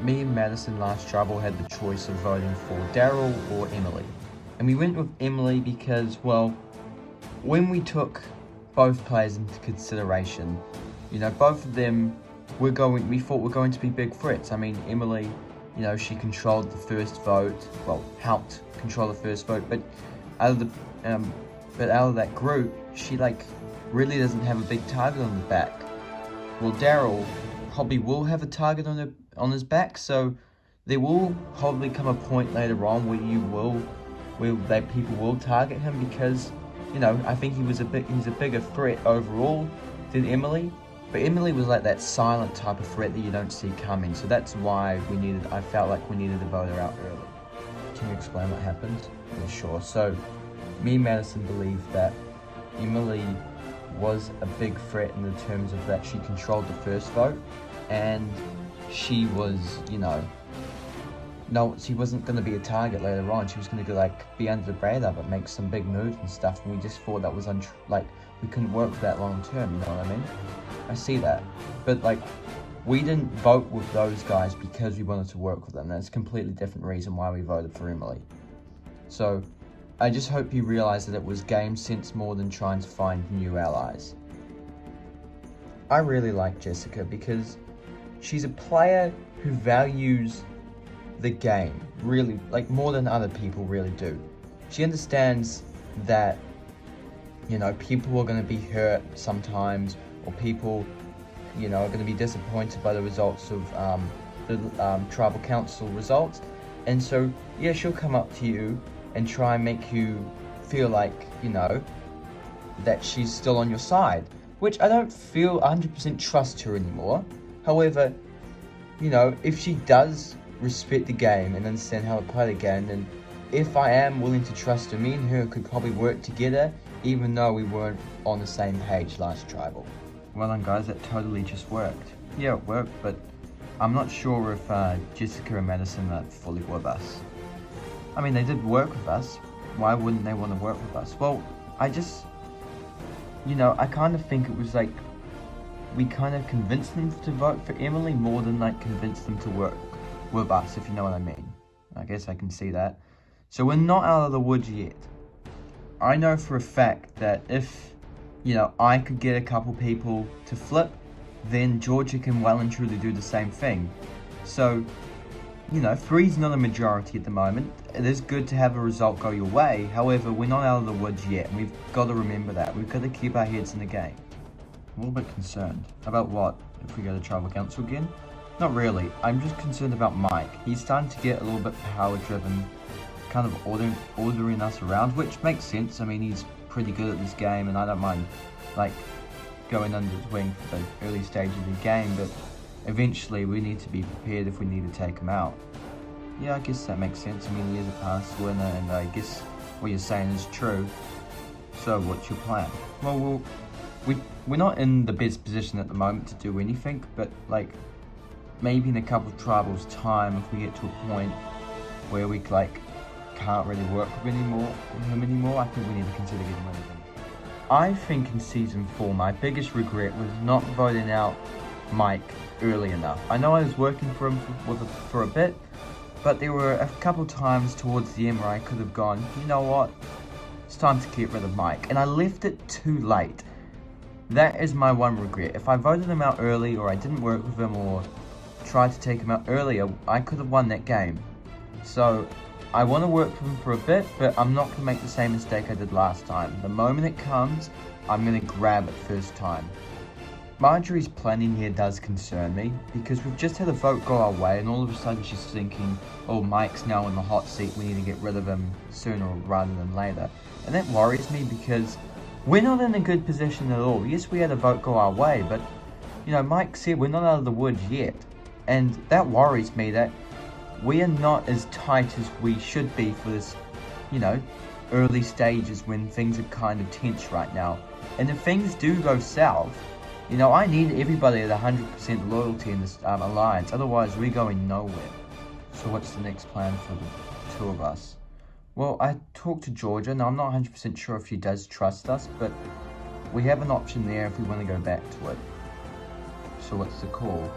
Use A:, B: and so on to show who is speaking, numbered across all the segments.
A: Me and Madison last tribal had the choice of voting for Daryl or Emily. And we went with Emily because, well, when we took both players into consideration, you know, both of them we thought were going to be big threats. I mean, Emily, you know, she controlled the first vote, well, helped control the first vote, but out of that group, she really doesn't have a big target on the back. Well, Daryl probably will have a target on his back, so there will probably come a point later on where people will target him because, you know, I think he's a bigger threat overall than Emily. But Emily was like that silent type of threat that you don't see coming, so that's why I felt like we needed to vote her out early. Can you explain what happened? Yeah, sure. So, me and Madison believe that Emily was a big threat in the terms of that she controlled the first vote, and she was, you know, no, she wasn't going to be a target later on. She was going to be under the radar but make some big moves and stuff, and we just thought that was we couldn't work for that long term, you know what I mean? I see that, but we didn't vote with those guys because we wanted to work with them. That's a completely different reason why we voted for Emily. So I just hope you realize that it was game sense more than trying to find new allies. I really like Jessica because she's a player who values the game, really, more than other people really do. She understands that, you know, people are going to be hurt sometimes, or people, you know, are going to be disappointed by the results of the tribal council results. And so, yeah, she'll come up to you and try and make you feel like, you know, that she's still on your side, which I don't feel 100% trust her anymore. However, you know, if she does respect the game and understand how to play the game, then if I am willing to trust her, me and her could probably work together, even though we weren't on the same page last tribal. Well done, guys, that totally just worked. Yeah, it worked, but I'm not sure if Jessica and Madison are fully with us. I mean, they did work with us. Why wouldn't they want to work with us? Well, I just, you know, I kind of think it was we kind of convinced them to vote for Emily more than convinced them to work with us, if you know what I mean. I guess I can see that. So we're not out of the woods yet. I know for a fact that if, you know, I could get a couple people to flip, then Georgia can well and truly do the same thing. So, you know, 3's not a majority at the moment. It is good to have a result go your way. However, we're not out of the woods yet, and we've got to remember that. We've got to keep our heads in the game. I'm a little bit concerned. About what? If we go to tribal council again? Not really. I'm just concerned about Mike. He's starting to get a little bit power-driven, kind of ordering us around, which makes sense. I mean, he's pretty good at this game, and I don't mind, going under his wing for the early stage of the game, but eventually we need to be prepared if we need to take him out. Yeah, I guess that makes sense. I mean, he is a past winner, and I guess what you're saying is true. So what's your plan? Well, we're not in the best position at the moment to do anything, but maybe in a couple of tribals time, if we get to a point where we can't really work with him anymore, I think we need to consider getting rid of him. I think in Season 4, my biggest regret was not voting out Mike early enough. I know I was working for him for a bit, but there were a couple times towards the end where I could have gone, you know what, it's time to get rid of Mike, and I left it too late. That is my one regret. If I voted him out early, or I didn't work with him, or tried to take him out earlier, I could have won that game. So, I want to work with him for a bit, but I'm not going to make the same mistake I did last time. The moment it comes, I'm going to grab it first time. Marjorie's planning here does concern me, because we've just had a vote go our way, and all of a sudden she's thinking, oh, Mike's now in the hot seat, we need to get rid of him sooner rather than later. And that worries me, because we're not in a good position at all. Yes, we had a vote go our way, but, you know, Mike said we're not out of the woods yet. And that worries me, that we are not as tight as we should be for this, you know, early stages when things are kind of tense right now. And if things do go south, you know, I need everybody at 100% loyalty in this alliance, otherwise we're going nowhere. So what's the next plan for the two of us? Well, I talked to Georgia. Now, I'm not 100% sure if she does trust us, but we have an option there if we want to go back to it. So what's the call?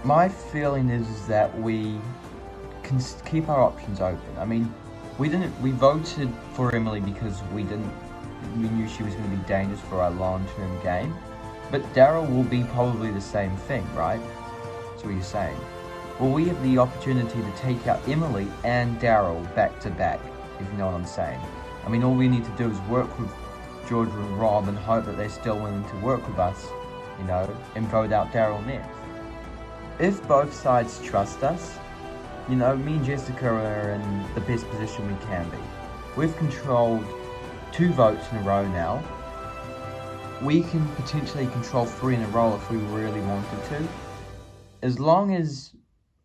A: My feeling is that we can keep our options open. I mean, we voted for Emily because we knew she was going to be dangerous for our long-term game. But Daryl will be probably the same thing, right? That's what you're saying. Well, we have the opportunity to take out Emily and Daryl back to back, if you know what I'm saying. I mean, all we need to do is work with Georgia and Rob and hope that they're still willing to work with us, you know, and vote out Daryl next. If both sides trust us, you know, me and Jessica are in the best position we can be. We've controlled 2 votes in a row now. We can potentially control 3 in a row if we really wanted to. As long as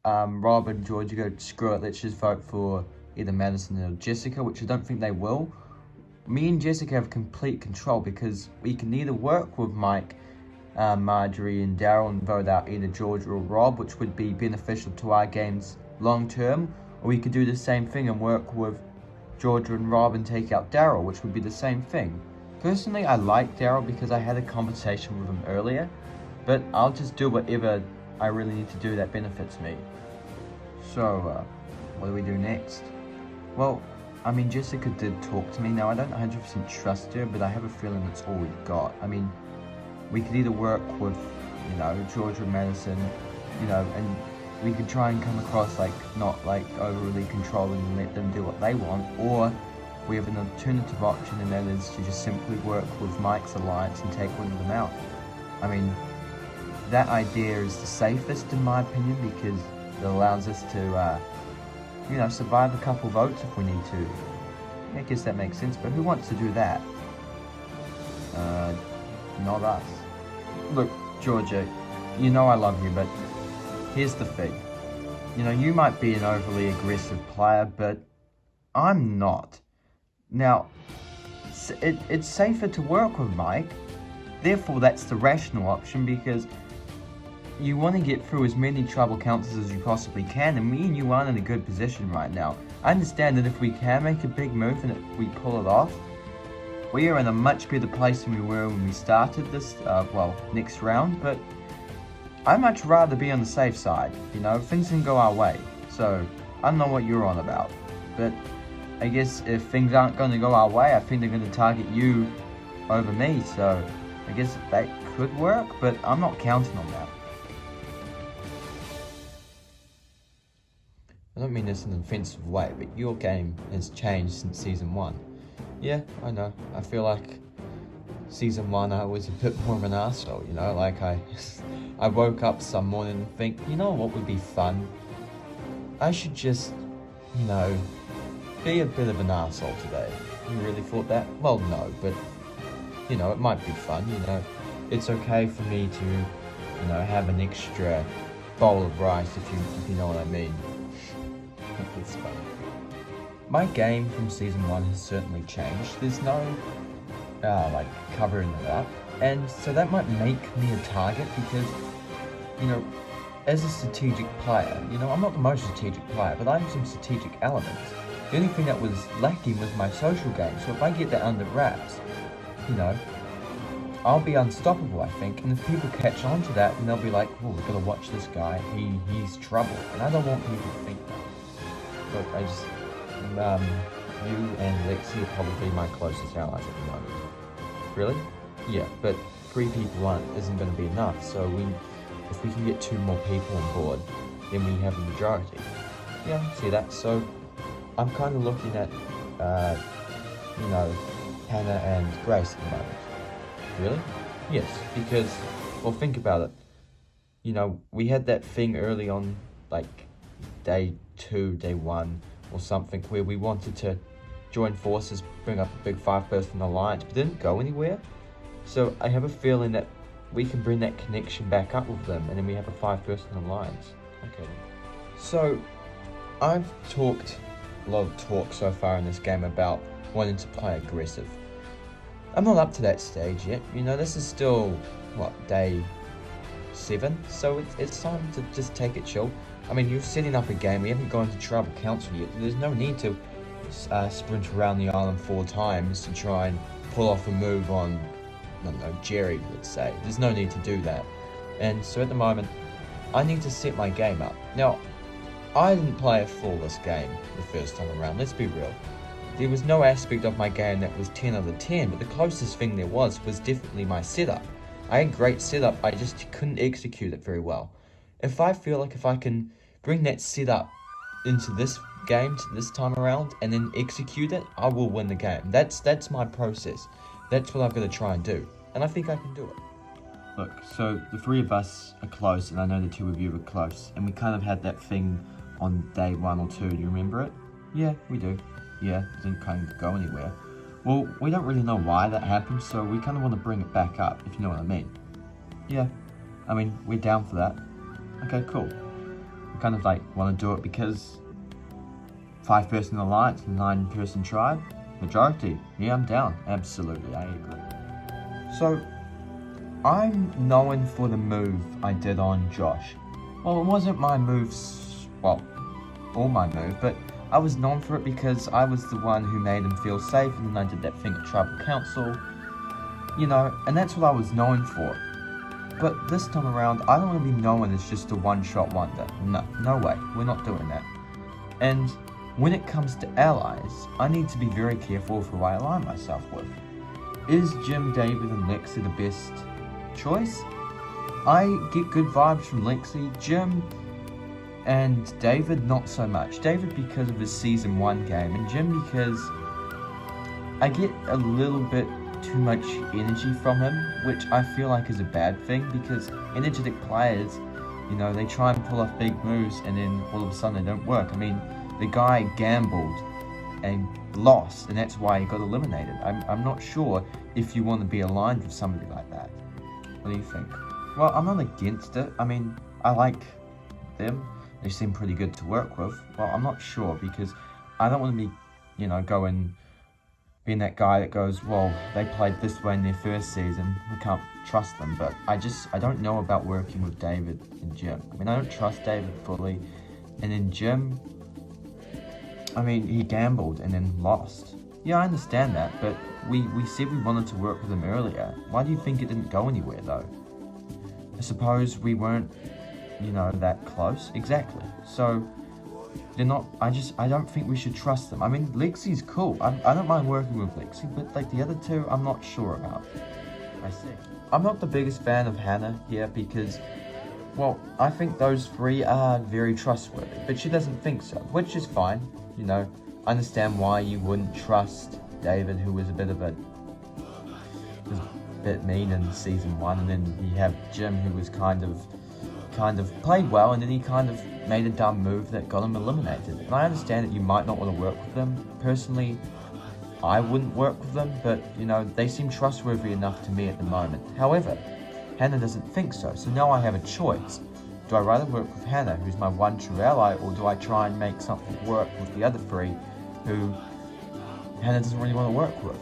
A: Rob and Georgia go, screw it, let's just vote for either Madison or Jessica, which I don't think they will. Me and Jessica have complete control because we can either work with Mike, Marjorie and Daryl and vote out either Georgia or Rob, which would be beneficial to our games long term, or we could do the same thing and work with Georgia and Rob and take out Daryl, which would be the same thing. Personally, I like Daryl because I had a conversation with him earlier, but I'll just do whatever I really need to do that benefits me. So, what do we do next? Well, I mean, Jessica did talk to me. Now, I don't 100% trust her, but I have a feeling that's all we've got. I mean, we could either work with, you know, Georgia and Madison, you know, and we could try and come across like not like overly controlling and let them do what they want, or we have an alternative option, and that is to just simply work with Mike's alliance and take one of them out. I mean, that idea is the safest in my opinion because it allows us to, you know, survive a couple votes if we need to. I guess that makes sense, but who wants to do that? Not us. Look, Georgia, you know I love you, but here's the thing. You know, you might be an overly aggressive player, but I'm not. Now, it's safer to work with Mike. Therefore, that's the rational option because you want to get through as many tribal councils as you possibly can, and me and you aren't in a good position right now. I understand that if we can make a big move and if we pull it off, we are in a much better place than we were when we started this, next round, but I'd much rather be on the safe side, you know, things can go our way. So, I don't know what you're on about, but I guess if things aren't going to go our way, I think they're going to target you over me, so I guess that could work, but I'm not counting on that. I don't mean this in an offensive way, but your game has changed since Season 1. Yeah, I know. I feel like Season 1 I was a bit more of an arsehole, you know, like I woke up some morning and think, you know what would be fun? I should just, you know, be a bit of an arsehole today. You really thought that? Well, no, but, you know, it might be fun, you know. It's okay for me to, you know, have an extra bowl of rice if you know what I mean. It's fun. My game from Season 1 has certainly changed. There's no, covering it up. And so that might make me a target because, you know, as a strategic player, you know, I'm not the most strategic player, but I have some strategic elements. The only thing that was lacking was my social game. So if I get that under wraps, you know, I'll be unstoppable, I think. And if people catch on to that, then they'll be like, oh, we've got to watch this guy. He's trouble. And I don't want people to think that. Look, you and Lexi are probably my closest allies at the moment. Really? Yeah, but 3 people isn't going to be enough, so if we can get 2 more people on board, then we have a majority. Yeah, see that? So I'm kind of looking at, Hannah and Grace at the moment. Really? Yes, because, well, think about it. We had that thing early on, like day 2, day 1, or something, where we wanted to join forces, bring up a big 5-person alliance, but didn't go anywhere. So I have a feeling that we can bring that connection back up with them, and then we have a 5-person alliance. Okay. So I've talked a lot of talk so far in this game about wanting to play aggressive. I'm not up to that stage yet. This is still, day 7, so it's time to just take it chill. I mean, you're setting up a game, we haven't gone to tribal council yet. There's no need to sprint around the island 4 times to try and pull off a move on, I don't know, Jerry, let's say. There's no need to do that. And so at the moment, I need to set my game up. Now, I didn't play a flawless game the first time around, let's be real. There was no aspect of my game that was 10 out of 10, but the closest thing there was definitely my setup. I had great setup, I just couldn't execute it very well. If I feel like if I can bring that setup into this game, to this time around, and then execute it, I will win the game. That's my process. That's what I've got to try and do. And I think I can do it. Look, so the 3 of us are close, and I know the 2 of you are close, and we kind of had that thing on day 1 or 2, do you remember it? Yeah, we do. Yeah, it didn't kind of go anywhere. Well, we don't really know why that happened, so we kind of want to bring it back up, if you know what I mean. Yeah, I mean, we're down for that. Okay, cool. We kind of want to do it because 5-person alliance, 9-person tribe, majority. Yeah, I'm down. Absolutely, I agree. So, I'm known for the move I did on Josh. Well, it wasn't my moves, all my move, but I was known for it because I was the one who made him feel safe, and then I did that thing at Tribal Council, and that's what I was known for. But this time around, I don't want to be known as just a one-shot wonder. No way, we're not doing that. And when it comes to allies, I need to be very careful with who I align myself with. Is Jim, David, and Lexi the best choice? I get good vibes from Lexi. Jim and David, not so much. David because of his season 1 game, and Jim because I get a little bit too much energy from him, which I feel like is a bad thing, because energetic players, they try and pull off big moves and then all of a sudden they don't work. I mean, the guy gambled and lost, and that's why he got eliminated. I'm not sure if you want to be aligned with somebody like that. What do you think? Well, I'm not against it. I mean, I like them. They seem pretty good to work with. Well, I'm not sure, because I don't want to be, being that guy that goes, well, they played this way in their first season, we can't trust them. But I don't know about working with David and Jim. I mean, I don't trust David fully. And then Jim, I mean, he gambled and then lost. Yeah, I understand that, but we said we wanted to work with him earlier. Why do you think it didn't go anywhere, though? I suppose we weren't, that close. Exactly. So, they're not, I don't think we should trust them. I mean, Lexi's cool. I don't mind working with Lexi, but the other 2, I'm not sure about. I see. I'm not the biggest fan of Hannah here because, well, I think those 3 are very trustworthy, but she doesn't think so, which is fine. I understand why you wouldn't trust David, who was a bit mean in season 1, and then you have Jim, who was kind of played well, and then he kind of made a dumb move that got him eliminated. And I understand that you might not want to work with them. Personally, I wouldn't work with them, but, they seem trustworthy enough to me at the moment. However, Hannah doesn't think so, so now I have a choice. Do I rather work with Hannah, who's my one true ally, or do I try and make something work with the other 3, who Hannah doesn't really want to work with?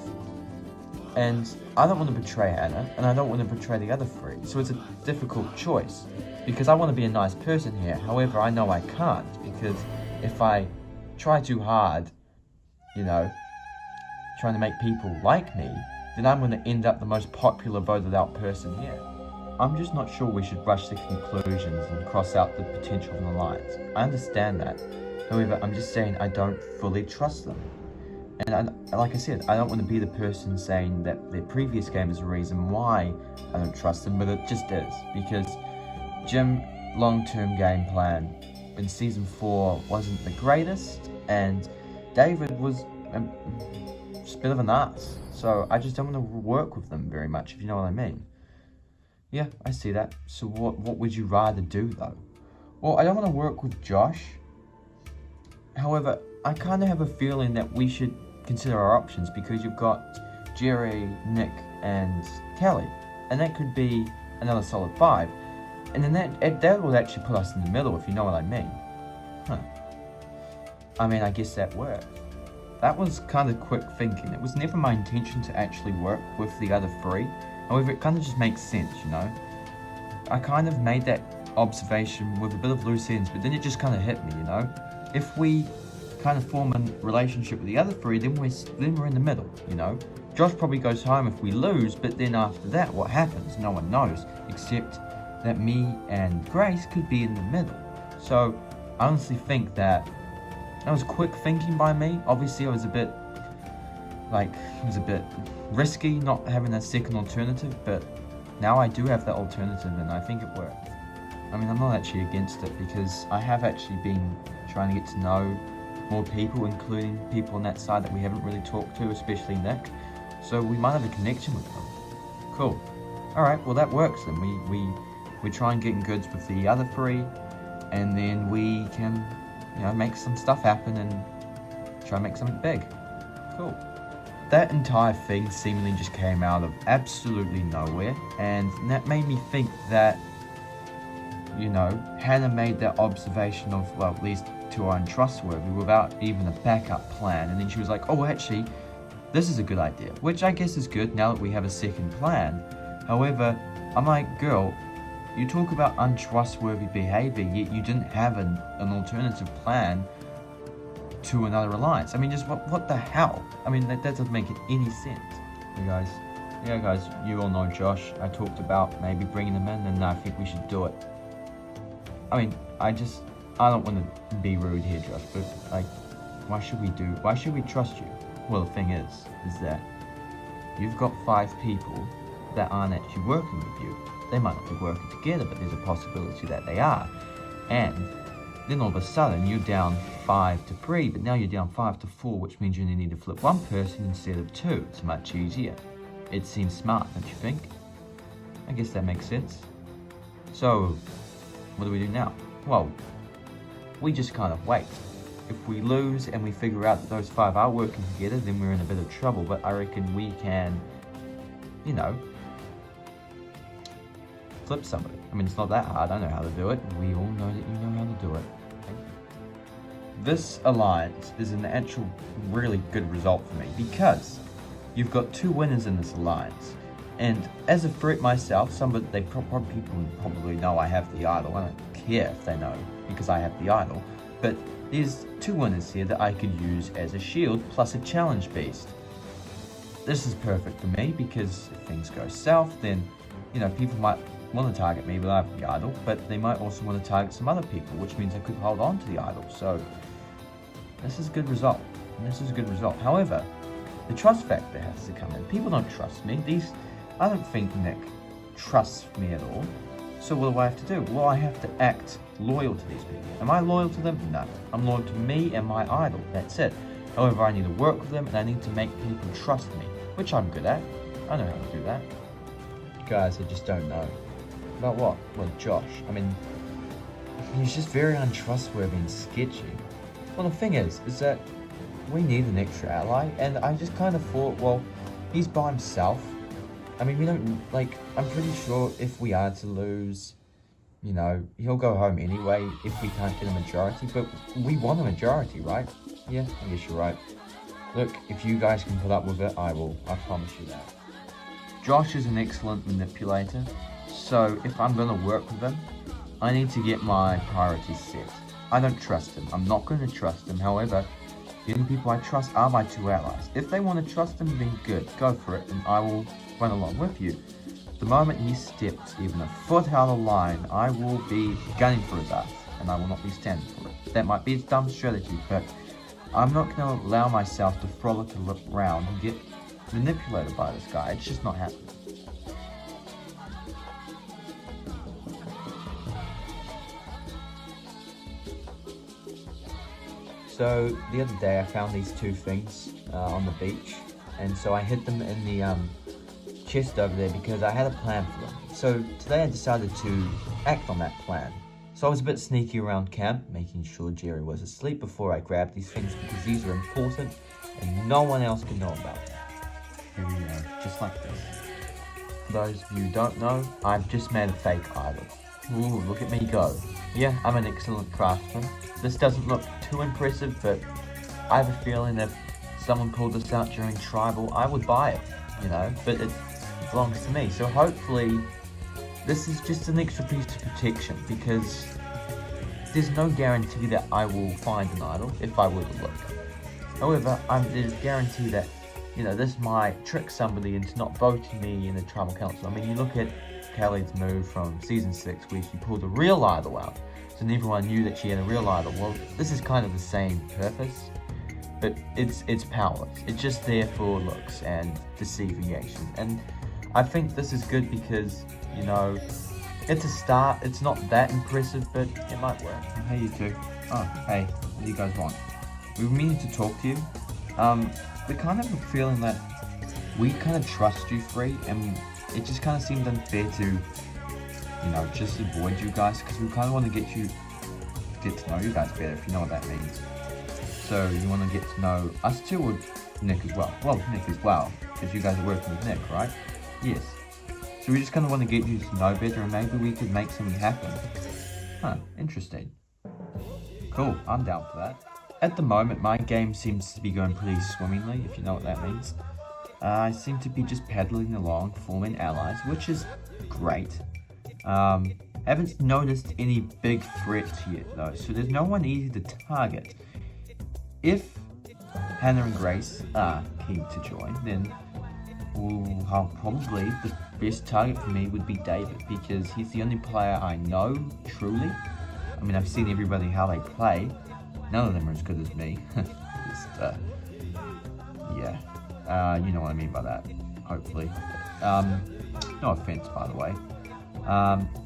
A: And I don't want to betray Hannah, and I don't want to betray the other 3, so it's a difficult choice. Because I want to be a nice person here, however, I know I can't, because if I try too hard, trying to make people like me, then I'm going to end up the most popular voted out person here. I'm just not sure we should rush to conclusions and cross out the potential of an alliance. I understand that. However, I'm just saying I don't fully trust them. And like I said, I don't want to be the person saying that their previous game is the reason why I don't trust them, but it just is. Because Jim, long-term game plan in Season 4 wasn't the greatest, and David was just a bit of an ass. So I just don't want to work with them very much, if you know what I mean. Yeah, I see that. So what would you rather do, though? Well, I don't want to work with Josh. However, I kind of have a feeling that we should consider our options, because you've got Jerry, Nick, and Kelly, and that could be another solid 5. And then that would actually put us in the middle, if you know what I mean. Huh. I mean, I guess that worked. That was kind of quick thinking. It was never my intention to actually work with the other 3. However, it kind of just makes sense, you know. I kind of made that observation with a bit of loose ends, but then it just kind of hit me, you know. If we kind of form a relationship with the other 3, then we're in the middle, you know. Josh probably goes home if we lose, but then after that, what happens? No one knows, except that me and Grace could be in the middle. So I honestly think that was quick thinking by me. Obviously, it was a bit risky not having a second alternative, but now I do have that alternative, and I think it worked. I mean, I'm not actually against it, because I have actually been trying to get to know more people, including people on that side that we haven't really talked to, especially Nick. So we might have a connection with them. Cool. All right, well that works then. We try and get in goods with the other 3, and then we can, you know, make some stuff happen and try and make something big. Cool. That entire thing seemingly just came out of absolutely nowhere, and that made me think that, you know, Hannah made that observation of, well, at least to our untrustworthy, without even a backup plan, and then she was like, oh, actually, this is a good idea, which I guess is good now that we have a second plan. However, I'm like, girl, you talk about untrustworthy behavior, yet you didn't have an alternative plan to another alliance. I mean, just what the hell? I mean, that doesn't make any sense. Yeah, guys, you all know Josh. I talked about maybe bringing him in, and I think we should do it. I mean, I don't want to be rude here, Josh, but like, why should we trust you? Well, the thing is that you've got 5 people that aren't actually working with you. They might not be working together, but there's a possibility that they are. And then all of a sudden, you're down 5 to 3, but now you're down 5 to 4, which means you only need to flip 1 person instead of 2. It's much easier. It seems smart, don't you think? I guess that makes sense. So, what do we do now? Well, we just kind of wait. If we lose and we figure out that those 5 are working together, then we're in a bit of trouble, but I reckon we can, you know, flip somebody. I mean, it's not that hard. I know how to do it. We all know that you know how to do it. This alliance is an actual really good result for me, because you've got 2 winners in this alliance. And as a threat myself, people probably know I have the idol. I don't care if they know, because I have the idol. But there's 2 winners here that I could use as a shield, plus a challenge beast. This is perfect for me, because if things go south, then, you know, people might want to target me, but I have the idol, but they might also want to target some other people, which means I could hold on to the idol. So this is a good result. However, the trust factor has to come in. People don't trust me. I don't think Nick trusts me at all. So what do I have to do? Well, I have to act loyal to these people. Am I loyal to them? No. I'm loyal to me and my idol. That's it. However, I need to work with them, and I need to make people trust me, which I'm good at. I know how to do that. Guys, I just don't know. About what? Well, Josh. I mean, he's just very untrustworthy and sketchy. Well, the thing is that we need an extra ally, and I just kind of thought, well, he's by himself. I mean, we don't, like, I'm pretty sure if we are to lose, you know, he'll go home anyway if we can't get a majority, but we want a majority, right? Yeah, I guess you're right. Look, if you guys can put up with it, I will. I promise you that. Josh is an excellent manipulator, so if I'm going to work with him, I need to get my priorities set. I don't trust him. I'm not going to trust him. However, the only people I trust are my 2 allies. If they want to trust him, then good. Go for it, and I will run along with you. The moment he steps even a foot out of line, I will be gunning for his ass, and I will not be standing for it. That might be a dumb strategy, but I'm not going to allow myself to frolic around and get manipulated by this guy. It's just not happening. So the other day I found these two things on the beach, and so I hid them in the chest over there because I had a plan for them. So today I decided to act on that plan. So I was a bit sneaky around camp, making sure Jerry was asleep before I grabbed these things because these are important and no one else can know about them. Here we go, just like this. For those of you who don't know, I've just made a fake idol. Ooh, look at me go. Yeah, I'm an excellent craftsman. This doesn't look too impressive, but I have a feeling if someone called this out during tribal, I would buy it, you know, but it belongs to me. So hopefully this is just an extra piece of protection because there's no guarantee that I will find an idol if I were to look. However, there's a guarantee that, you know, this might trick somebody into not voting me in the tribal council. I mean, you look at Kelly's move from season 6 where she pulled a real idol out, so everyone knew that she had a real idol. Well, this is kind of the same purpose, but it's powerless. It's just there for looks and deceiving reaction. And I think this is good because, you know, it's a start. It's not that impressive, but it might work. Hey, you two. Oh, hey, what do you guys want? We were meaning to talk to you. We kind of have a feeling that we kind of trust you three, and it just kind of seemed unfair to, you know, just avoid you guys, because we kind of want to get to know you guys better, if you know what that means. So you want to get to know us too, or Nick as well? Well, Nick as well, because you guys are working with Nick, right? Yes. So we just kind of want to get you to know better, and maybe we could make something happen. Huh, interesting. Cool, I'm down for that. At the moment, my game seems to be going pretty swimmingly, if you know what that means. I seem to be just pedaling along, forming allies, which is great. Haven't noticed any big threats yet though, so there's no one easy to target. If Hannah and Grace are keen to join, then probably the best target for me would be David, because he's the only player I know truly. I mean, I've seen everybody how they play. None of them are as good as me. Yeah. You know what I mean by that, hopefully. No offense, by the way.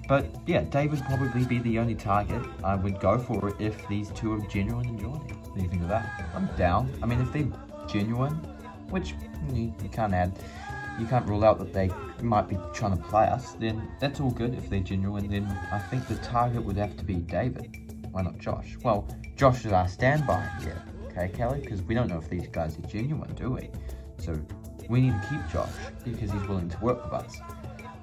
A: But yeah, Dave would probably be the only target I would go for it if these two are genuine and joining. What do you think of that? I'm down. I mean, if they're genuine, which you can't rule out that they might be trying to play us, then that's all good. If they're genuine, then I think the target would have to be David. Why not Josh? Well, Josh is our standby here, okay, Kelly? Because we don't know if these guys are genuine, do we? So we need to keep Josh because he's willing to work with us.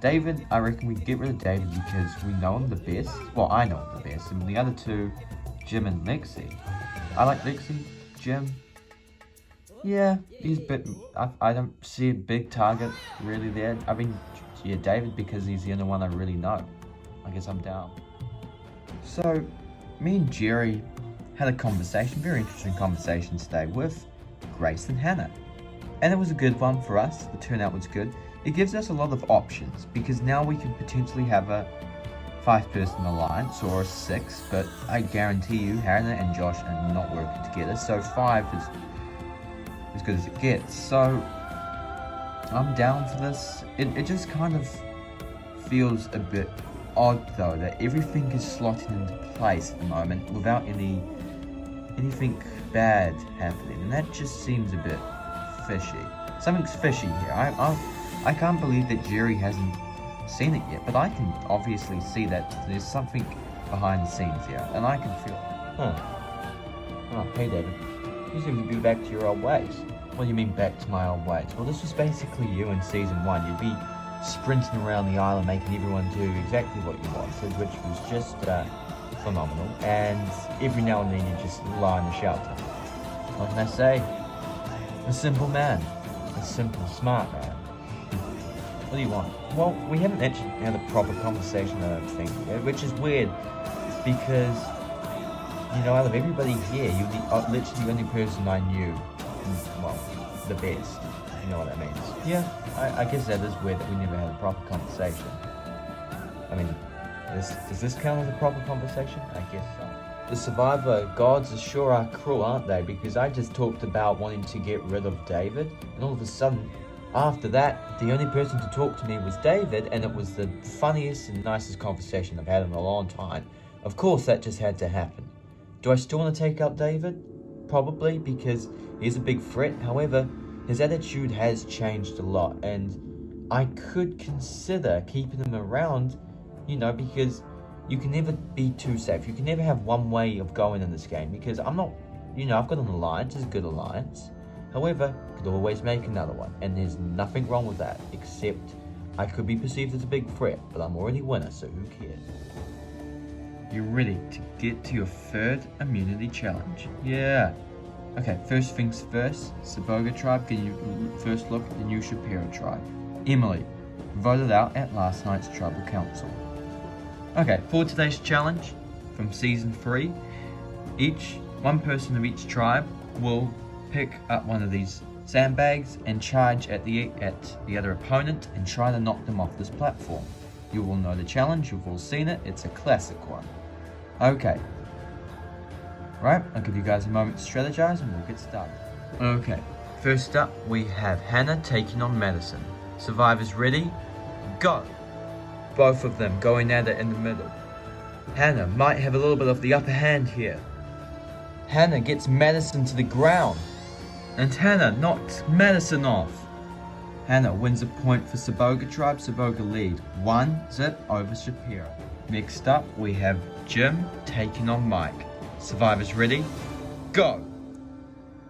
A: David, I reckon we get rid of David because we know him the best. Well, I know him the best. And the other two, Jim and Lexi. I like Lexi. Jim, yeah, he's a bit... I don't see a big target really there. I mean, yeah, David, because he's the only one I really know. I guess I'm down. So, me and Jerry had a conversation, very interesting conversation today with Grace and Hannah. And it was a good one for us. The turnout was good. It gives us a lot of options because now we can potentially have a 5-person alliance or a 6, but I guarantee you Hannah and Josh are not working together, so 5 is as good as it gets. So I'm down for this. It just kind of feels a bit odd though that everything is slotting into place at the moment without anything bad happening, and that just seems a bit fishy. Something's fishy here. I can't believe that Jerry hasn't seen it yet, but I can obviously see that there's something behind the scenes here, and I can feel it. Oh, hey David. You seem to be back to your old ways. What do you mean back to my old ways? Well, this was basically you in season 1. You'd be sprinting around the island making everyone do exactly what you wanted, which was just phenomenal, and every now and then you just lie in the shelter. What can I say? A simple man. A simple, smart man. What do you want? Well, we haven't actually had a proper conversation, I don't think, which is weird, because, you know, out of everybody here, you're literally the only person I knew, well, the best. You know what that means? Yeah, I guess that is weird that we never had a proper conversation. I mean, does this count as a proper conversation? I guess so. The survivor gods sure are cruel, aren't they? Because I just talked about wanting to get rid of David, and all of a sudden, after that, the only person to talk to me was David, and it was the funniest and nicest conversation I've had in a long time. Of course, that just had to happen. Do I still want to take out David? Probably, because he's a big threat. However, his attitude has changed a lot, and I could consider keeping him around, because you can never be too safe. You can never have one way of going in this game, because I'm not, I've got an alliance, it's a good alliance. However, I could always make another one, and there's nothing wrong with that, except I could be perceived as a big threat, but I'm already winner, so who cares? You're ready to get to your third immunity challenge. Yeah. Okay, first things first, Saboga tribe, get your first look at the new Shapiro tribe. Emily, voted out at last night's tribal council. Okay, for today's challenge, from season 3, one person of each tribe will pick up one of these sandbags and charge at the other opponent and try to knock them off this platform. You will know the challenge, you've all seen it, it's a classic one. Okay. Right, I'll give you guys a moment to strategize and we'll get started. Okay, first up we have Hannah taking on Madison. Survivors ready? Go! Both of them going at it in the middle. Hannah might have a little bit of the upper hand here. Hannah gets Madison to the ground. And Hannah knocks Madison off. Hannah wins a point for Saboga tribe. Saboga lead 1-0 over Shapiro. Next up we have Jim taking on Mike. Survivors ready? Go!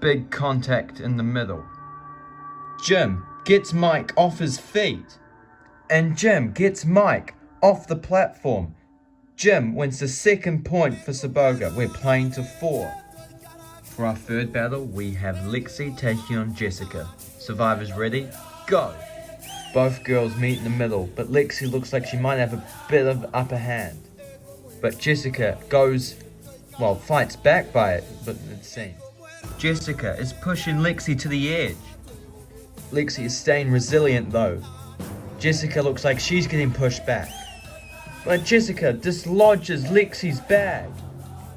A: Big contact in the middle. Jim gets Mike off his feet. And Jim gets Mike off the platform. Jim wins the second point for Saboga. We're playing to 4. For our third battle, we have Lexi taking on Jessica. Survivors ready? Go! Both girls meet in the middle, but Lexi looks like she might have a bit of upper hand. But Jessica fights back by it, but it seems. Jessica is pushing Lexi to the edge. Lexi is staying resilient though. Jessica looks like she's getting pushed back. But Jessica dislodges Lexi's bag.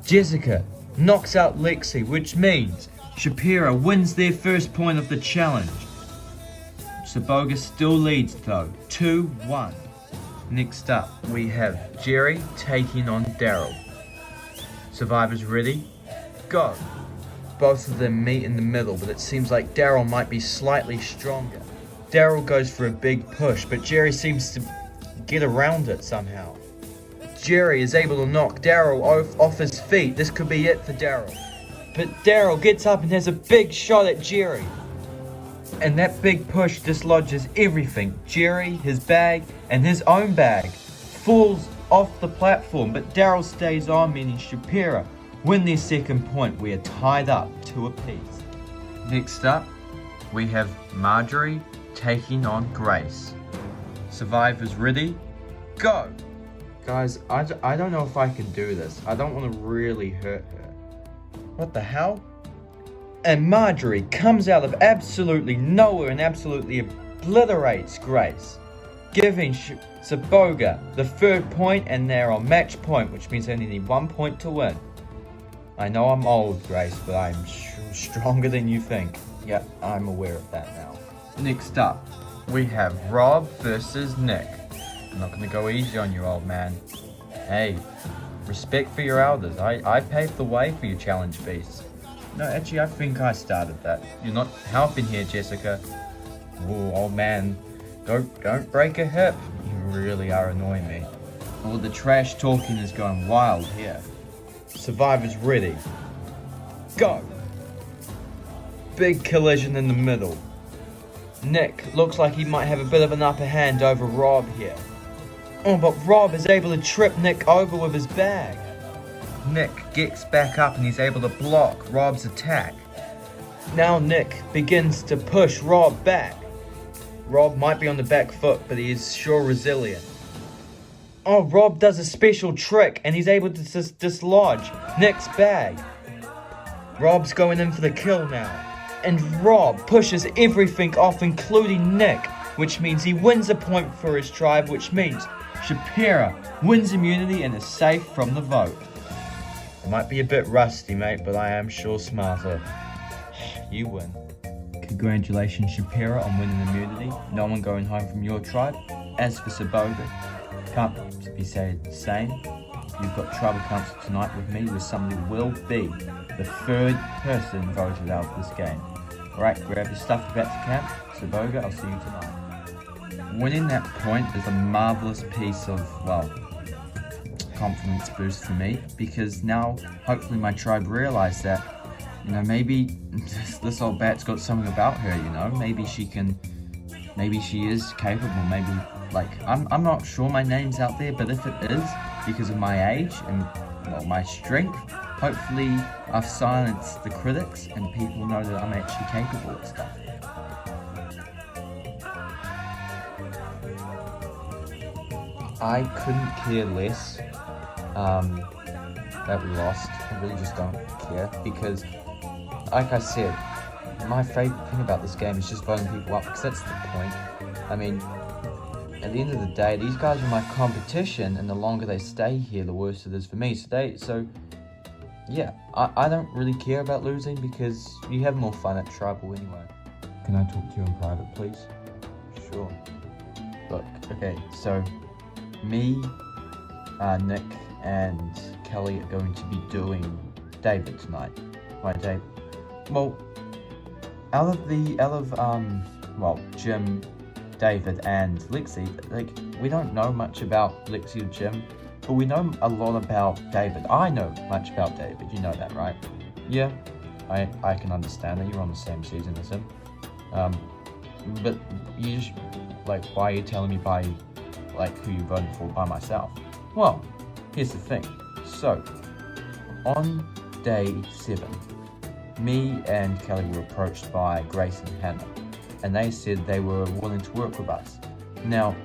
A: Jessica knocks out Lexi, which means Shapiro wins their first point of the challenge. Saboga still leads though, 2-1. Next up, we have Jerry taking on Daryl. Survivors ready? Go! Both of them meet in the middle, but it seems like Daryl might be slightly stronger. Daryl goes for a big push, but Jerry seems to get around it somehow. Jerry is able to knock Daryl off his feet. This could be it for Daryl. But Daryl gets up and has a big shot at Jerry. And that big push dislodges everything. Jerry, his bag, and his own bag falls off the platform, but Daryl stays on, meaning Shapiro win their second point. We are tied up 2 apiece. Next up, we have Marjorie taking on Grace. Survivors ready? Go! Guys, I don't know if I can do this. I don't want to really hurt her. What the hell? And Marjorie comes out of absolutely nowhere and absolutely obliterates Grace, giving Saboga the third point, and they're on match point, which means they only need 1 point to win. I know I'm old, Grace, but I'm stronger than you think. Yep, I'm aware of that now. Next up, we have Rob versus Nick. I'm not going to go easy on you, old man. Hey, respect for your elders. I paved the way for you challenge beasts. No, actually, I think I started that. You're not helping here, Jessica. Ooh, old man, don't break a hip. You really are annoying me. Oh, the trash talking is going wild here. Survivors ready. Go! Big collision in the middle. Nick looks like he might have a bit of an upper hand over Rob here. Oh, but Rob is able to trip Nick over with his bag. Nick gets back up and he's able to block Rob's attack. Now Nick begins to push Rob back. Rob might be on the back foot, but he is sure resilient. Oh, Rob does a special trick and he's able to dislodge Nick's bag. Rob's going in for the kill now. And Rob pushes everything off, including Nick, which means he wins a point for his tribe, which means Shapiro wins immunity and is safe from the vote. I might be a bit rusty, mate, but I am sure smarter. You win. Congratulations, Shapira, on winning immunity. No one going home from your tribe. As for Saboga, can't be said the same. You've got tribal council tonight with me, where somebody will be the third person voted out of this game. Alright, grab your stuff to back to camp. Saboga, I'll see you tonight. Winning that point is a marvellous piece of, well, confidence boost for me, because now hopefully my tribe realise that, you know, maybe this old bat's got something about her, you know, maybe she is capable, maybe, like, I'm not sure my name's out there, but if it is, because of my age and, well, my strength, hopefully I've silenced the critics and people know that I'm actually capable of stuff. I couldn't care less that we lost. I really just don't care, because, like I said, my favourite thing about this game is just voting people up, because that's the point. I mean, at the end of the day, these guys are my competition, and the longer they stay here, the worse it is for me. So yeah, I don't really care about losing, because you have more fun at tribal anyway. Can I talk to you in private, please? Sure. Look, okay, so me, Nick, and Kelly are going to be doing David tonight. Why David? Well, out of Jim, David, and Lexi, like, we don't know much about Lexi or Jim, but we know a lot about David. I know much about David, you know that, right? Yeah, I can understand that, you're on the same season as him. But you just, like, why are you telling me by, like, who you voted for by myself? Well, here's the thing. So, on day 7, me and Kelly were approached by Grace and Hannah, and they said they were willing to work with us. Now,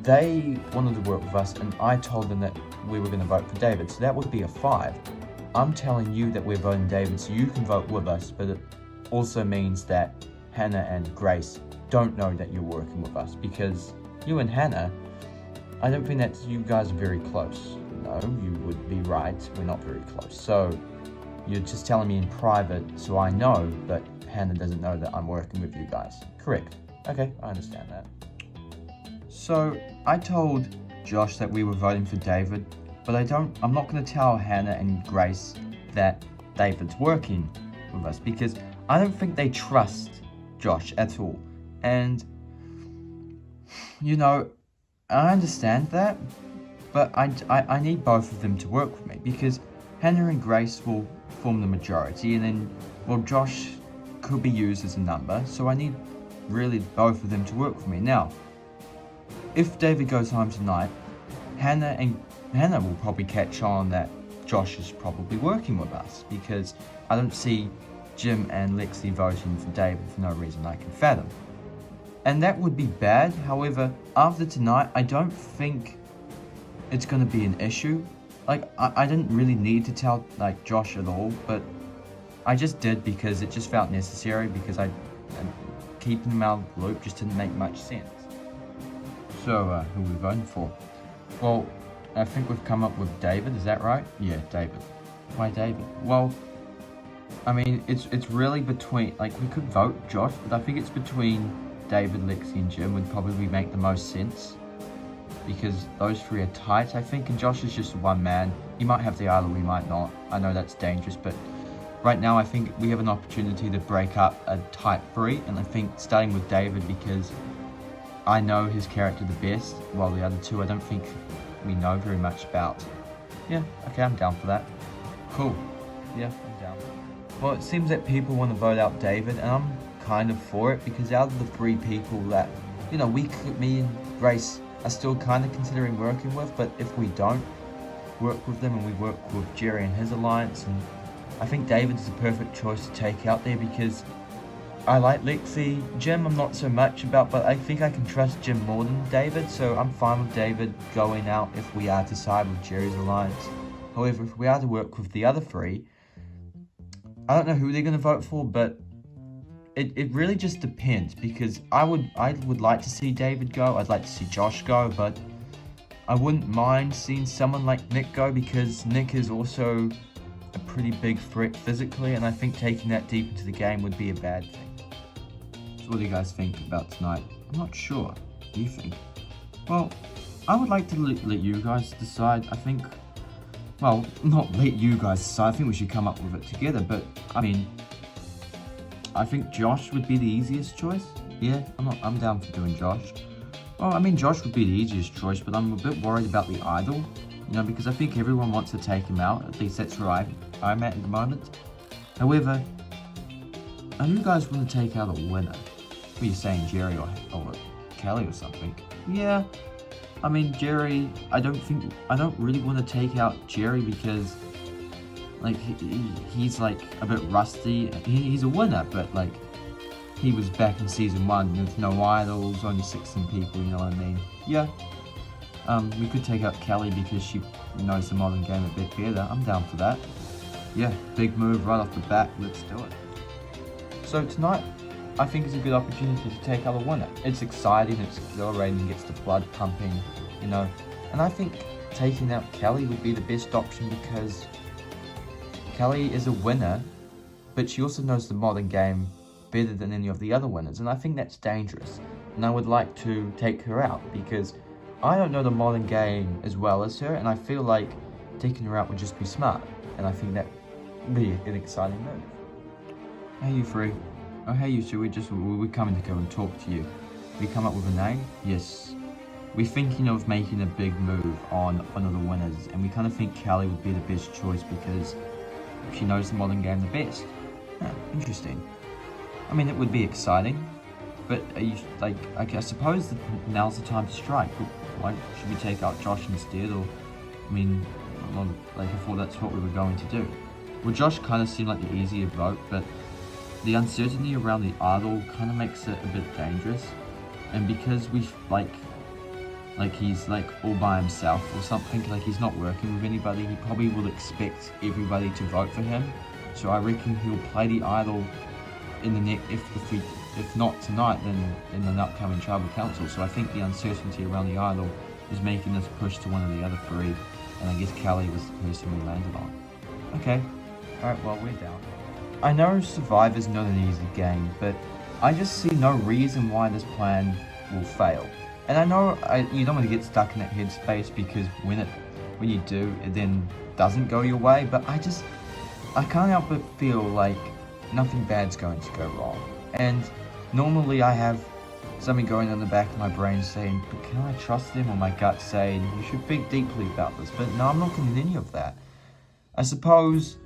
A: they wanted to work with us, and I told them that we were going to vote for David, so that would be a 5. I'm telling you that we're voting David so you can vote with us, but it also means that Hannah and Grace don't know that you're working with us, because you and Hannah, I don't think that you guys are very close. No, you would be right, we're not very close. So, you're just telling me in private so I know, but Hannah doesn't know that I'm working with you guys. Correct. Okay, I understand that. So, I told Josh that we were voting for David, but I'm not going to tell Hannah and Grace that David's working with us, because I don't think they trust Josh at all. And, you know, I understand that, but I need both of them to work with me, because Hannah and Grace will form the majority, and then, well, Josh could be used as a number, so I need really both of them to work for me. Now, if David goes home tonight, Hannah will probably catch on that Josh is probably working with us, because I don't see Jim and Lexi voting for David for no reason I can fathom. And that would be bad. However, after tonight, I don't think it's going to be an issue. Like, I didn't really need to tell, like, Josh at all, but I just did because it just felt necessary, because keeping him out of the loop just didn't make much sense. So, who are we voting for? Well, I think we've come up with David, is that right? Yeah, David. Why David? Well, I mean, it's really between, like, we could vote Josh, but I think it's between David, Lexi, and Jim would probably make the most sense, because those three are tight, I think, and Josh is just one man. He might have the idol, we might not. I know that's dangerous, but right now I think we have an opportunity to break up a tight 3, and I think starting with David, because I know his character the best, while the other 2 I don't think we know very much about. Yeah, okay, I'm down for that. Cool. Yeah, I'm down. Well, it seems that people want to vote out David, and I'm kind of for it, because out of the 3 people that, you know, me and Grace are still kind of considering working with, but if we don't work with them and we work with Jerry and his alliance, and I think David's the perfect choice to take out there, because I like Lexi. Jim I'm not so much about, but I think I can trust Jim more than David, so I'm fine with David going out if we are to side with Jerry's alliance. However, if we are to work with the other 3, I don't know who they're going to vote for, but it really just depends, because I would like to see David go, I'd like to see Josh go, but I wouldn't mind seeing someone like Nick go, because Nick is also a pretty big threat physically, and I think taking that deep into the game would be a bad thing. So what do you guys think about tonight? I'm not sure. What do you think? Well, I would like to let you guys decide. I think, well, not let you guys decide. I think we should come up with it together. But I mean, I think Josh would be the easiest choice. Yeah, I'm down for doing Josh. Well, I mean, Josh would be the easiest choice, but I'm a bit worried about the idol, you know, because I think everyone wants to take him out. At least that's where I'm at the moment. However, I do you guys want to take out a winner? What are you saying, Jerry or Kelly or something? Yeah, I mean, Jerry, I don't really want to take out Jerry because, like, he's like a bit rusty. He's a winner, but like, he was back in season 1 with no idols, only 16 people, you know what I mean? Yeah. We could take out Kelly because she knows the modern game a bit better. I'm down for that. Yeah, big move right off the bat. Let's do it. So tonight, I think is a good opportunity to take out a winner. It's exciting, it's exhilarating, gets the blood pumping, you know. And I think taking out Kelly would be the best option because Kelly is a winner, but she also knows the modern game better than any of the other winners, and I think that's dangerous. And I would like to take her out because I don't know the modern game as well as her, and I feel like taking her out would just be smart, and I think that would be an exciting move. Hey you three. Oh hey you two, we're coming to go and talk to you. We come up with a name? Yes. We're thinking of making a big move on one of the winners, and we kind of think Kelly would be the best choice because she knows the modern game the best. Interesting. I mean, it would be exciting, but I suppose that now's the time to strike. Why should we take out Josh instead? Or, I mean, I thought that's what we were going to do. Well, Josh kind of seemed like the easier vote, but the uncertainty around the idol kind of makes it a bit dangerous. And because he's like all by himself or something, like he's not working with anybody, he probably will expect everybody to vote for him. So I reckon he'll play the idol in the if not tonight, then in an upcoming tribal council. So I think the uncertainty around the idol is making us push to one of the other three, and I guess Kelly was the person we landed on. Okay, alright, well, we're down. I know Survivor's not an easy game, but I just see no reason why this plan will fail. And I know you don't want to get stuck in that headspace because when you do, it then doesn't go your way, but I can't help but feel like nothing bad's going to go wrong. And normally I have something going on in the back of my brain saying, but can I trust them? Or my gut saying, you should think deeply about this. But no, I'm not getting any of that. I suppose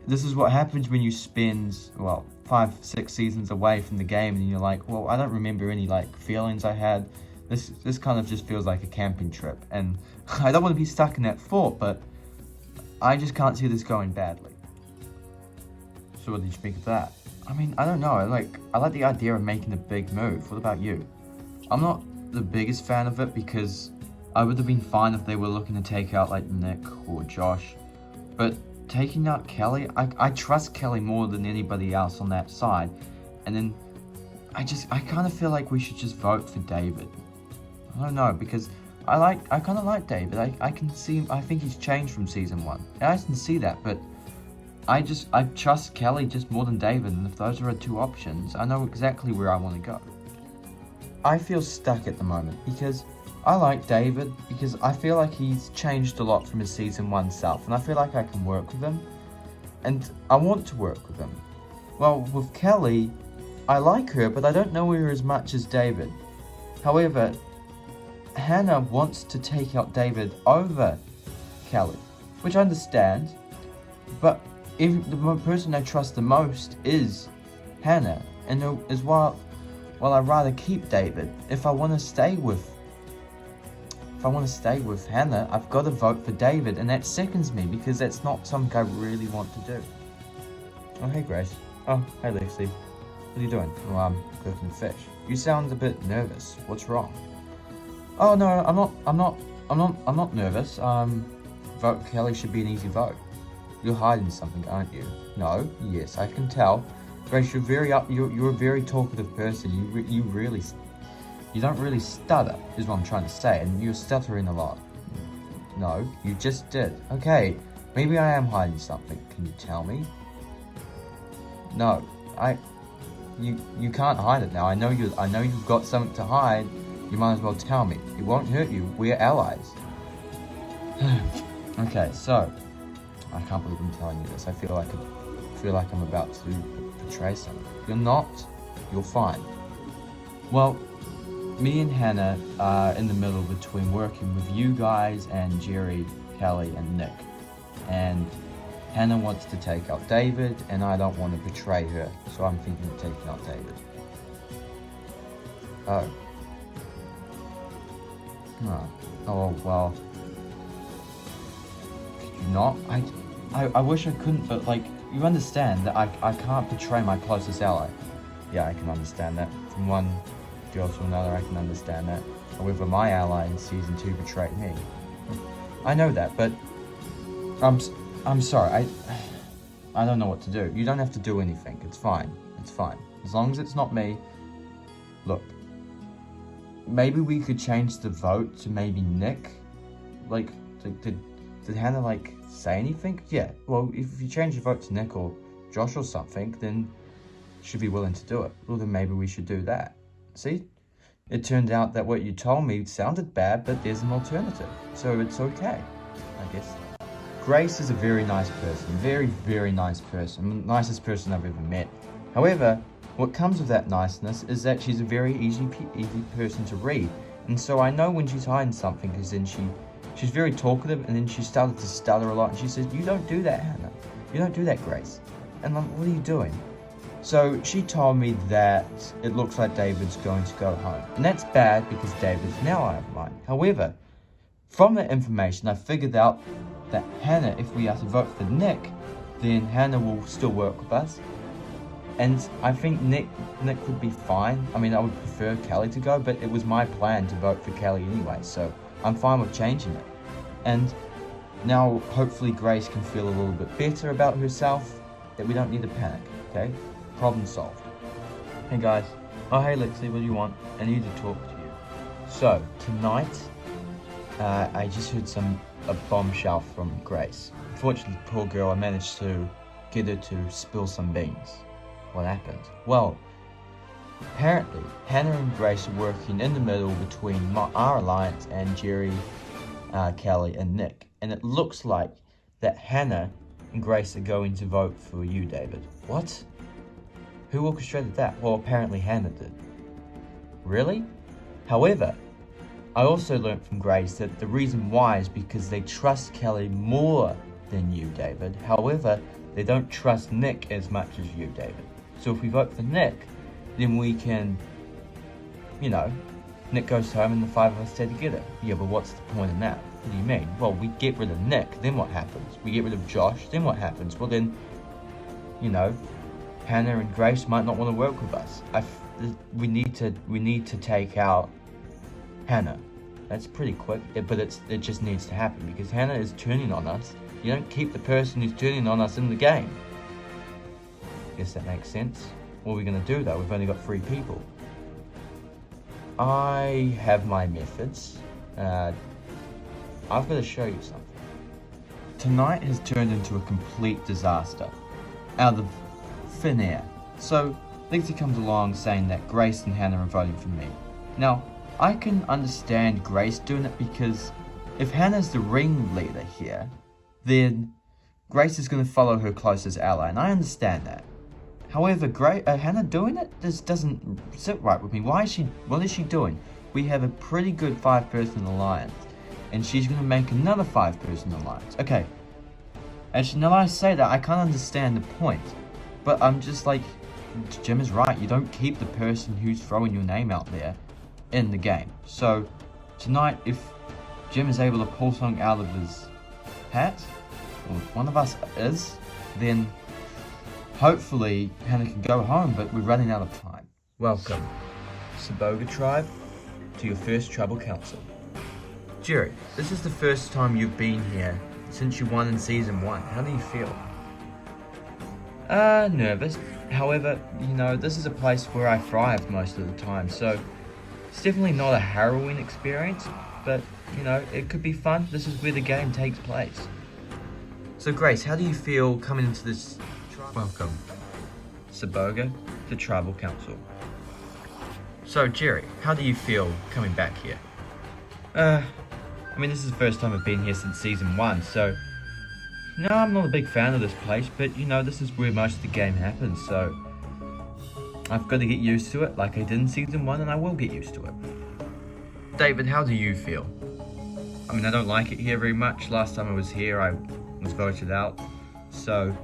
A: this is what happens when you spend, well, 5-6 seasons away from the game and you're like, well, I don't remember any like feelings I had. This kind of just feels like a camping trip. And I don't want to be stuck in that thought, but I just can't see this going badly. So what did you think of that? I mean, I don't know. I like the idea of making a big move. What about you? I'm not the biggest fan of it because I would have been fine if they were looking to take out like Nick or Josh. But taking out Kelly, I trust Kelly more than anybody else on that side. And then I kind of feel like we should just vote for David. I don't know, because I kind of like David. I think he's changed from season 1. And I can see that, but I trust Kelly just more than David, and if those are the two options, I know exactly where I want to go. I feel stuck at the moment because I like David because I feel like he's changed a lot from his season 1 self, and I feel like I can work with him, and I want to work with him. Well, with Kelly, I like her, but I don't know her as much as David. However, Hannah wants to take out David over Kelly, which I understand, but if the person I trust the most is Hannah, and as well, I'd rather keep David. If I want to stay with Hannah, I've got to vote for David, and that seconds me because that's not something I really want to do. Oh hey Grace. Oh hey Lexi. What are you doing? Well, I'm cooking fish. You sound a bit nervous. What's wrong? Oh no, I'm not nervous. Vote Kelly should be an easy vote. You're hiding something, aren't you? No, yes, I can tell. Grace, you're a very talkative person. You don't really stutter, is what I'm trying to say, and you're stuttering a lot. No, you just did. Okay, maybe I am hiding something. Can you tell me? No, you can't hide it now. I know you've got something to hide. You might as well tell me. It won't hurt you. We're allies. Okay, so I can't believe I'm telling you this. I feel like I'm about to betray something. You're not. You're fine. Well, me and Hannah are in the middle between working with you guys and Jerry, Kelly, and Nick. And Hannah wants to take out David, and I don't want to betray her, so I'm thinking of taking out David. Oh. Oh, well. Could you not? I wish I couldn't, but like, you understand that I can't betray my closest ally. Yeah, I can understand that. From one girl to another, I can understand that. However, my ally in season 2 betrayed me. I know that, but I'm sorry. I don't know what to do. You don't have to do anything. It's fine. It's fine. As long as it's not me. Look, maybe we could change the vote to maybe Nick. Like, did Hannah like say anything? Yeah. Well, if you change the vote to Nick or Josh or something, then should be willing to do it. Well, then maybe we should do that. See? It turned out that what you told me sounded bad, but there's an alternative. So it's okay, I guess. Grace is a very nice person. Very, very nice person. Nicest person I've ever met. However, what comes with that niceness is that she's a very easy person to read. And so I know when she's hiding something, because then she's very talkative, and then she started to stutter a lot, and she says, "You don't do that, Hannah. You don't do that, Grace." And I'm, what are you doing? So she told me that it looks like David's going to go home. And that's bad because David's now out of mine. However, from that information, I figured out that Hannah, if we are to vote for Nick, then Hannah will still work with us. And I think Nick would be fine. I mean, I would prefer Kelly to go, but it was my plan to vote for Kelly anyway, so I'm fine with changing it. And now, hopefully, Grace can feel a little bit better about herself, that we don't need to panic, okay? Problem solved. Hey guys. Oh, hey Lexi, what do you want? I need to talk to you. So, tonight, I just heard a bombshell from Grace. Unfortunately, poor girl, I managed to get her to spill some beans. What happened? Well, apparently, Hannah and Grace are working in the middle between our alliance and Jerry, Kelly, and Nick. And it looks like that Hannah and Grace are going to vote for you, David. What? Who orchestrated that? Well, apparently Hannah did. Really? However, I also learned from Grace that the reason why is because they trust Kelly more than you, David. However, they don't trust Nick as much as you, David. So if we vote for Nick, then we can, you know, Nick goes home and the 5 of us stay together. Yeah, but what's the point in that? What do you mean? Well, we get rid of Nick, then what happens? We get rid of Josh, then what happens? Well then, you know, Hannah and Grace might not want to work with us. We need to take out Hannah. That's pretty quick, but it just needs to happen because Hannah is turning on us. You don't keep the person who's turning on us in the game. Guess that makes sense. What are we gonna do though? We've only got 3 people. I have my methods. I've got to show you something. Tonight has turned into a complete disaster. Out of thin air. So, Lexi comes along saying that Grace and Hannah are voting for me. Now, I can understand Grace doing it because if Hannah's the ringleader here, then Grace is going to follow her closest ally, and I understand that. However, Hannah doing it, this doesn't sit right with me. What is she doing? We have a pretty good 5-person alliance, and she's going to make another 5-person alliance. Okay, actually, now that I say that, I can't understand the point. But I'm just like, Jim is right. You don't keep the person who's throwing your name out there in the game. So, tonight, if Jim is able to pull something out of his hat, or if one of us is, then hopefully Hannah can go home, but we're running out of time. Welcome, Saboga Tribe, to your first Tribal Council. Jerry, this is the first time you've been here since you won in Season 1. How do you feel? Nervous. However, you know, this is a place where I thrive most of the time, so it's definitely not a harrowing experience, but you know, it could be fun. This is where the game takes place. So Grace, how do you feel coming into this? Welcome, Saboga, the Tribal Council. So Jerry, how do you feel coming back here? I mean, this is the first time I've been here since season 1, so no, I'm not a big fan of this place, but you know, this is where most of the game happens, so I've got to get used to it like I did in season 1, and I will get used to it. David, how do you feel? I mean, I don't like it here very much. Last time I was here, I was voted out, so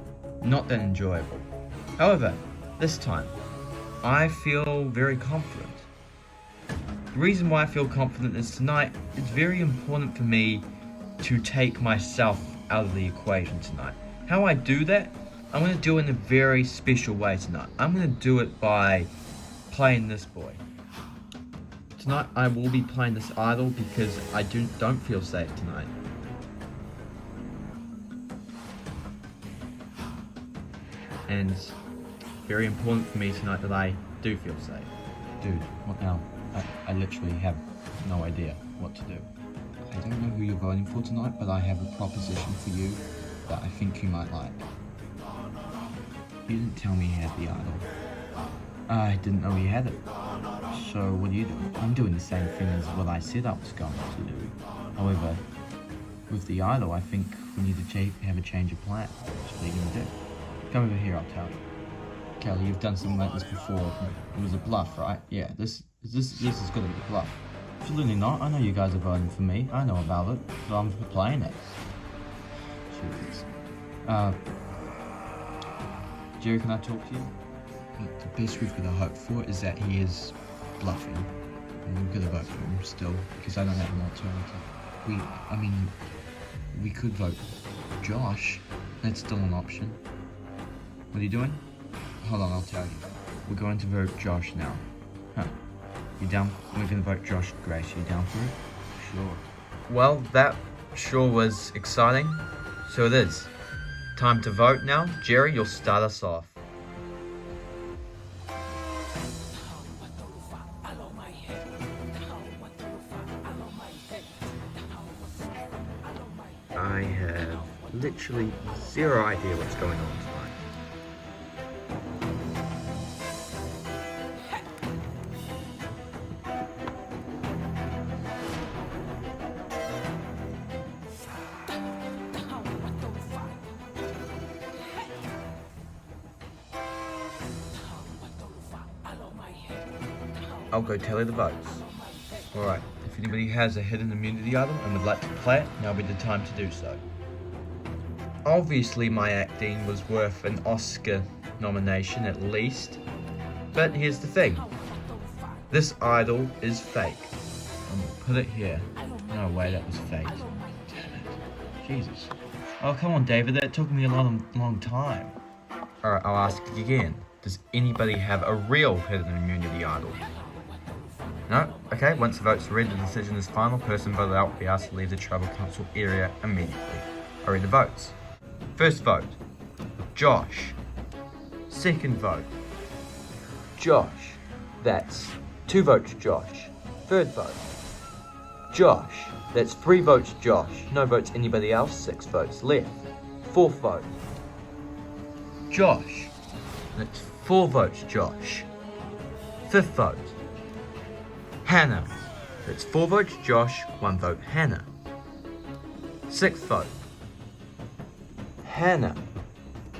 A: not that enjoyable. However, this time, I feel very confident. The reason why I feel confident is tonight, it's very important for me to take myself out of the equation tonight. How I do that, I'm going to do it in a very special way tonight. I'm going to do it by playing this boy. Tonight I will be playing this idol because I don't feel safe tonight. And it's very important for me tonight that I do feel safe. Dude, what now? I literally have no idea what to do. I don't know who you're voting for tonight, but I have a proposition for you that I think you might like. You didn't tell me he had the idol. I didn't know he had it. So what are you doing? I'm doing the same thing as what I said I was going to do. However, with the idol, I think we need to have a change of plan. What are you going to do? Come over here, I'll tell you. Kelly, you've done something like this before. It was a bluff, right? Yeah, this is going to be a bluff. Absolutely not. I know you guys are voting for me. I know about it, so I'm playing it. Jesus. Jerry, can I talk to you? The best we've got to hope for is that he is bluffing. And we've got to vote for him still, because I don't have an alternative. We could vote Josh. That's still an option. What are you doing? Hold on, I'll tell you. We're going to vote Josh now. Huh. You down? We're going to vote Josh. Grace, you down for it? Sure. Well, that sure was exciting. So it is. Time to vote now. Jerry, you'll start us off. I have literally zero idea what's going on tonight. I'll go tally the votes. Alright, if anybody has a hidden immunity item and would like to play it, now would be the time to do so. Obviously my acting was worth an Oscar nomination at least, but here's the thing. This idol is fake. I'm gonna put it here. No way, that was fake. Damn it. Jesus. Oh, come on, David, that took me a long time. Alright, I'll ask again. Does anybody have a real hidden immunity idol? No? Okay, once the votes are read, the decision is final. Person voted out will be asked to leave the Tribal Council area immediately. I read the votes. First vote, Josh. Second vote, Josh. That's 2 votes Josh. Third vote, Josh. That's 3 votes Josh. No votes anybody else, 6 votes left. Fourth vote, Josh. That's 4 votes Josh. Fifth vote, Hannah. That's 4 votes Josh, 1 vote Hannah. Sixth vote, Hannah.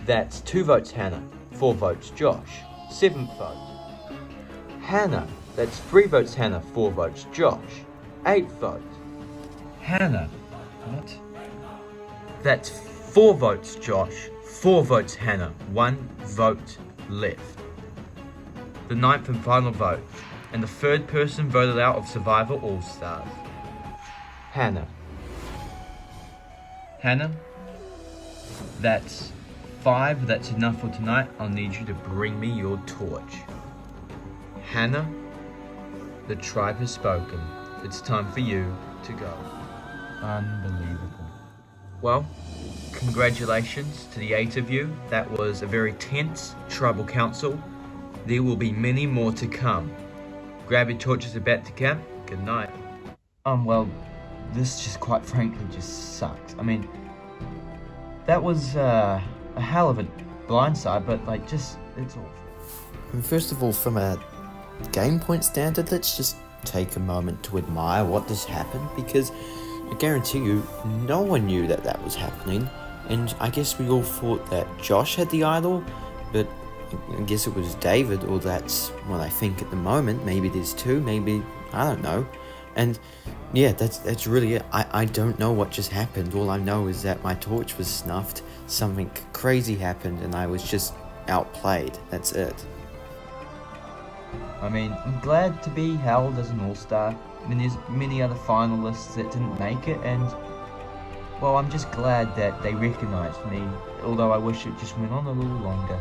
A: That's 2 votes Hannah, 4 votes Josh. Seventh vote, Hannah. That's 3 votes Hannah, 4 votes Josh. Eighth vote, Hannah. What? That's 4 votes Josh, 4 votes Hannah, 1 vote left. The ninth and final vote, and the third person voted out of Survivor All-Stars. Hannah. Hannah, that's 5, that's enough for tonight. I'll need you to bring me your torch. Hannah, the tribe has spoken. It's time for you to go. Unbelievable. Well, congratulations to the 8 of you. That was a very tense tribal council. There will be many more to come. Grab your torches about to camp. Good night. Well, this just quite frankly just sucks. I mean, that was a hell of a blindside, but like, just, it's awful.
B: And first of all, from a game point standard, let's just take a moment to admire what just happened, because I guarantee you, no one knew that that was happening, and I guess we all thought that Josh had the idol, but I guess it was David, or that's what I think at the moment. Maybe there's two, maybe, I don't know. And yeah, that's really it. I don't know what just happened. All I know is that my torch was snuffed, something crazy happened, and I was just outplayed. That's it.
A: I mean, I'm glad to be held as an all-star. I mean, there's many other finalists that didn't make it, and well, I'm just glad that they recognised me, although I wish it just went on a little longer.